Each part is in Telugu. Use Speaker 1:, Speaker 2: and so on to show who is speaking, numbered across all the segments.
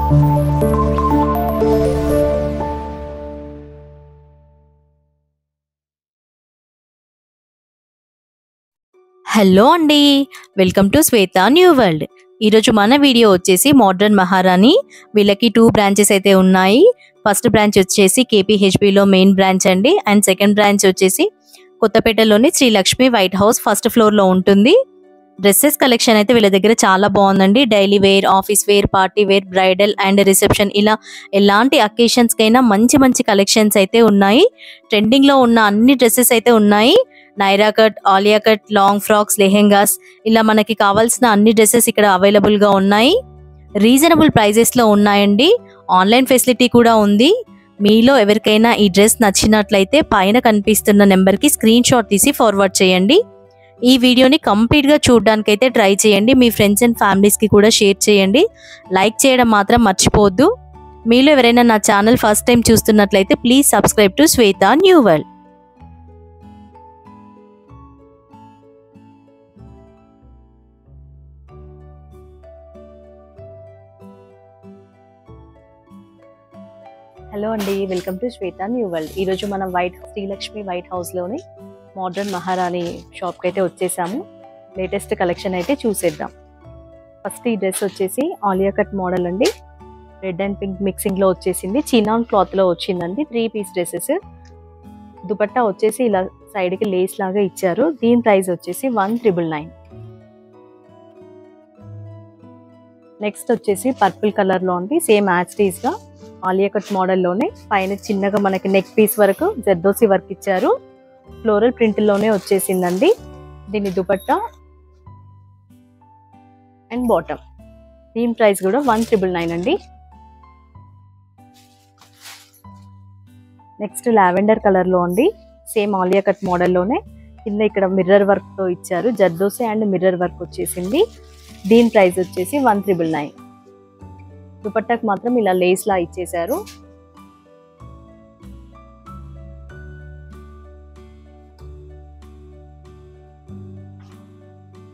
Speaker 1: హలో అండి, welcome to Shweta new world. ఈరోజు మన వీడియో వచ్చేసి మోడ్రన్ మహారాణి. వీళ్ళకి 2 బ్రాంచెస్ అయితే ఉన్నాయి. ఫస్ట్ బ్రాంచ్ వచ్చేసి కేపీహెచ్బిలో మెయిన్ బ్రాంచ్ అండి. అండ్ సెకండ్ బ్రాంచ్ వచ్చేసి కొత్తపేటలోని శ్రీలక్ష్మి వైట్ హౌస్ ఫస్ట్ ఫ్లోర్లో ఉంటుంది. డ్రెస్సెస్ కలెక్షన్ అయితే వీళ్ళ దగ్గర చాలా బాగుందండి. Daily wear, office wear, party wear, bridal and reception, ఇలా ఎలాంటి అకేషన్స్కైనా మంచి మంచి కలెక్షన్స్ అయితే ఉన్నాయి. ట్రెండింగ్లో ఉన్న అన్ని డ్రెస్సెస్ అయితే ఉన్నాయి. Naira cut, Alia cut, long frocks, lehengas, ఇలా మనకి కావాల్సిన అన్ని డ్రెస్సెస్ ఇక్కడ అవైలబుల్గా ఉన్నాయి. రీజనబుల్ ప్రైజెస్లో ఉన్నాయండి. ఆన్లైన్ ఫెసిలిటీ కూడా ఉంది. మీలో ఎవరికైనా ఈ డ్రెస్ నచ్చినట్లయితే పైన కనిపిస్తున్న నెంబర్కి స్క్రీన్ షాట్ తీసి ఫార్వర్డ్ చేయండి. ఈ వీడియోని కంప్లీట్గా చూడడానికైతే ట్రై చేయండి. మీ ఫ్రెండ్స్ అండ్ ఫ్యామిలీస్కి కూడా షేర్ చేయండి. లైక్ చేయడం మాత్రం మర్చిపోవద్దు. మీలో ఎవరైనా నా ఛానల్ ఫస్ట్ టైం చూస్తున్నట్లయితే please subscribe to Shweta new world. Hello అండి, welcome to Shweta new world. ఈరోజు మనం శ్రీలక్ష్మి వైట్ హౌస్లోని మోడ్రన్ మహారాణి షాప్కి అయితే వచ్చేసాము. లేటెస్ట్ కలెక్షన్ అయితే చూసేద్దాం. ఫస్ట్ ఈ డ్రెస్ వచ్చేసి ఆలియా కట్ మోడల్ అండి. రెడ్ అండ్ పింక్ మిక్సింగ్లో వచ్చేసింది. చినాన్ క్లాత్లో వచ్చిందండి. 3 పీస్ డ్రెస్సెస్. దుపట్టా వచ్చేసి ఇలా సైడ్కి లేస్ లాగా ఇచ్చారు. దీని ప్రైస్ వచ్చేసి 1999. నెక్స్ట్ వచ్చేసి పర్పుల్ కలర్లో ఉంది. సేమ్ యాజ్టీస్గా ఆలియా కట్ మోడల్లోనే పైన చిన్నగా మనకి నెక్ పీస్ వరకు జర్దోసి వర్క్ ఇచ్చారు. ఫ్లోరల్ ప్రింట్లోనే వచ్చేసిందండి. దీని దుపట్టా అండ్ బాటమ్. దీని ప్రైస్ కూడా 1999 అండి. నెక్స్ట్ లావెండర్ కలర్లో ఉంది. సేమ్ ఆలియా కట్ మోడల్లోనే కింద ఇక్కడ మిర్రర్ వర్క్తో ఇచ్చారు. జర్దోసి అండ్ మిర్రర్ వర్క్ వచ్చేసింది. దీని ప్రైస్ వచ్చేసి 1999. దుపట్టాకు మాత్రం ఇలా లేస్ లా ఇచ్చేసారు.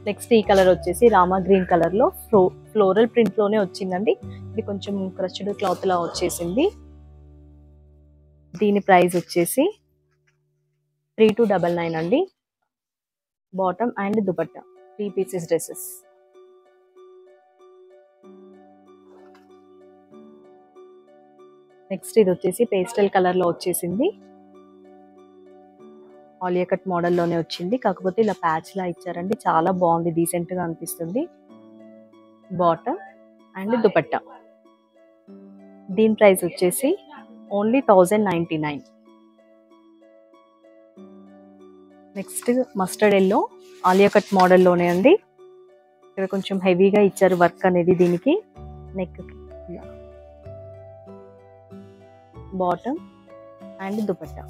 Speaker 1: నెక్స్ట్ ఈ కలర్ వచ్చేసి రామా గ్రీన్ కలర్ లో ఫ్లోరల్ ప్రింట్ లోనే వచ్చిందండి. ఇది కొంచెం క్రష్డ్ క్లాత్ లా వచ్చేసింది. దీని ప్రైస్ వచ్చేసి 3299 అండి. Bottom and dupatta 3 pieces dresses. Next ఇది వచ్చేసి పేస్టల్ కలర్ లో వచ్చేసింది. ఆలియా కట్ మోడల్లోనే వచ్చింది. కాకపోతే ఇలా ప్యాచ్ లా ఇచ్చారండి. చాలా బాగుంది, డీసెంట్ గా అనిపిస్తుంది. Bottom and dupatta. దీని ప్రైస్ వచ్చేసి only 1099. Next mustard yellow Alia cut మోడల్లోనే అండి. ఇక్కడ కొంచెం హెవీగా ఇచ్చారు వర్క్ అనేది. దీనికి నెక్, బాటమ్ అండ్ దుపట్టా.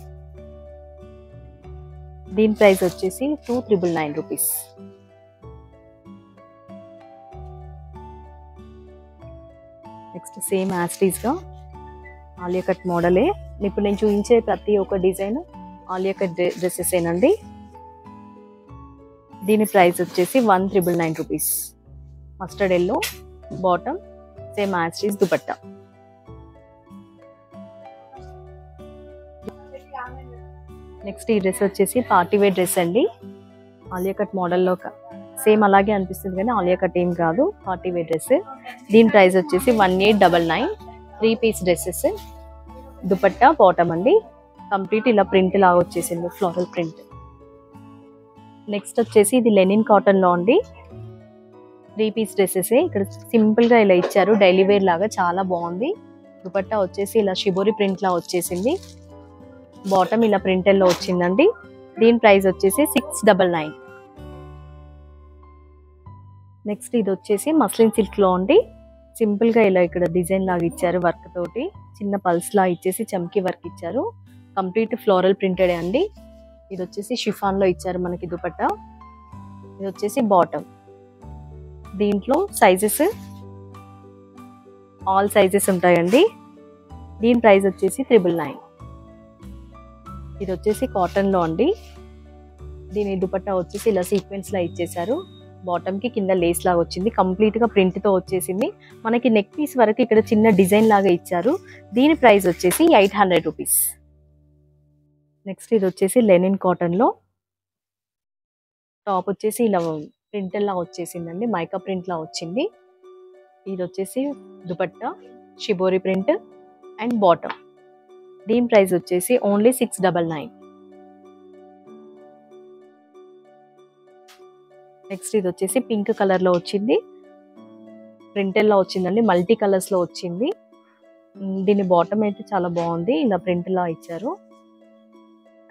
Speaker 1: దీని ప్రైస్ వచ్చేసి 2999 రూపీస్. నెక్స్ట్ సేమ్ యాస్టీస్గా ఆలియా కట్ మోడలే. ఇప్పుడు నేను చూపించే ప్రతి ఒక్క డిజైన్ ఆలియా కట్ డ్రెస్సెస్ ఏనండి. దీని ప్రైస్ వచ్చేసి 1999 rupees. Mustard yellow, bottom, same యాస్టీస్, దుపట్టా. నెక్స్ట్ ఈ డ్రెస్ వచ్చేసి పార్టీ వేర్ డ్రెస్ అండి. ఆలియా కట్ మోడల్లో సేమ్ అలాగే అనిపిస్తుంది కానీ ఆలియా కట్ ఏం కాదు, పార్టీ వేర్ డ్రెస్. దీని ప్రైస్ వచ్చేసి 1899. 3 పీస్ డ్రెస్సెస్. దుపట్టా, బాటమ్ అండి. కంప్లీట్ ఇలా ప్రింట్ లాగా వచ్చేసింది, ఫ్లోరల్ ప్రింట్. నెక్స్ట్ వచ్చేసి ఇది లెనిన్ కాటన్ లో అండి. 3 పీస్ డ్రెస్సెస్. ఇక్కడ సింపుల్ గా ఇలా ఇచ్చారు, డైలీ వేర్ లాగా చాలా బాగుంది. దుపట్టా వచ్చేసి ఇలా షిబోరి ప్రింట్ లా వచ్చేసింది. బాటమ్ ఇలా ప్రింటెల్ లో వచ్చిందండి. దీని ప్రైస్ వచ్చేసి 699. నెక్స్ట్ ఇది వచ్చేసి మస్లిన్ సిల్క్ లో అండి. సింపుల్ గా ఇలా ఇక్కడ డిజైన్ లాగా ఇచ్చారు వర్క్ తోటి. చిన్న పల్స్ లా ఇచ్చేసి చమ్కీ వర్క్ ఇచ్చారు. కంప్లీట్ ఫ్లోరల్ ప్రింటెడ్ అండి. ఇది వచ్చేసి షిఫాన్ లో ఇచ్చారు మనకి దుపట్టా. ఇది వచ్చేసి బాటమ్. దీంట్లో సైజెస్ ఆల్ సైజెస్ ఉంటాయండి. దీని ప్రైస్ వచ్చేసి 999. ఇది వచ్చేసి కాటన్ లో అండి. దీని దుపట్టా వచ్చేసి ఇలా సీక్వెన్స్ లా ఇచ్చేసారు. బాటమ్ కి కింద లేస్ లాగా వచ్చింది, కంప్లీట్ గా ప్రింట్ తో వచ్చేసింది. మనకి నెక్ పీస్ వరకు ఇక్కడ చిన్న డిజైన్ లాగా ఇచ్చారు. దీని ప్రైస్ వచ్చేసి 800 రూపీస్. నెక్స్ట్ ఇది వచ్చేసి లెనిన్ కాటన్ లో టాప్ వచ్చేసి ఇలా ప్రింట్ లా వచ్చేసిందండి, మైకా ప్రింట్ లా వచ్చింది. ఇది వచ్చేసి dupatta shibori print and bottom. దీని ప్రైస్ వచ్చేసి ఓన్లీ 699. నెక్స్ట్ ఇది వచ్చేసి పింక్ కలర్ లో వచ్చింది, ప్రింటెల్ లా వచ్చిందండి, మల్టీ కలర్స్ లో వచ్చింది. దీని బాటమ్ అయితే చాలా బాగుంది, ఇలా ప్రింట్ లా ఇచ్చారు.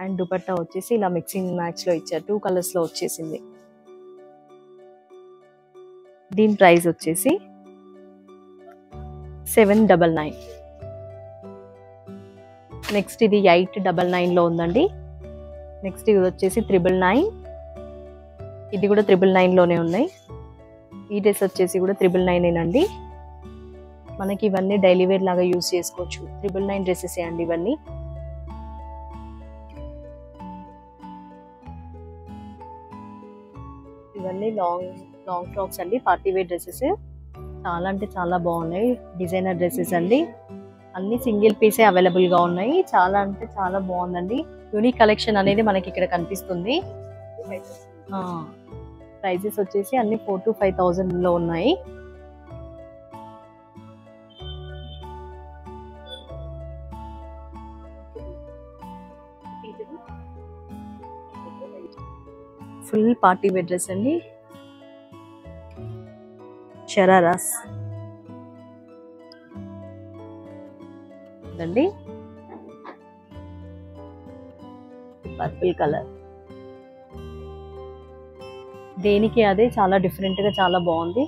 Speaker 1: అండ్ దుపట్టా వచ్చేసి ఇలా మిక్సింగ్ మ్యాచ్ లో ఇచ్చారు, 2 కలర్స్ లో వచ్చేసింది. దీని ప్రైస్ వచ్చేసి 799. నెక్స్ట్ ఇది 899 లో ఉందండి. నెక్స్ట్ ఇది వచ్చేసి 999. ఇది కూడా 999 లోనే ఉన్నాయి. ఈ డ్రెస్ వచ్చేసి కూడా 999 అండి. మనకి ఇవన్నీ డైలీ వేర్ లాగా యూజ్ చేసుకోవచ్చు. 999 డ్రెస్సెస్ అండి ఇవన్నీ. ఇవన్నీ లాంగ్ ఫ్రాక్స్ అండి, పార్టీ వేర్ డ్రెస్సెస్. చాలా అంటే చాలా బాగున్నాయి, డిజైనర్ డ్రెస్సెస్ అండి. అన్ని సింగిల్ పీసే అవైలబుల్ గా ఉన్నాయి. చాలా అంటే చాలా బాగుందండి. యూనిక్ కలెక్షన్ అనేది మనకి ఇక్కడ కనిపిస్తుంది. ప్రైజెస్ వచ్చేసి అన్ని 4,000 to 5,000 లో ఉన్నాయి. ఫుల్ పార్టీ వేర్ డ్రెస్ అండి, షరారాస్ అండి, పర్పుల్ కలర్. దేనికి అదే చాలా డిఫరెంట్ గా చాలా బాగుంది.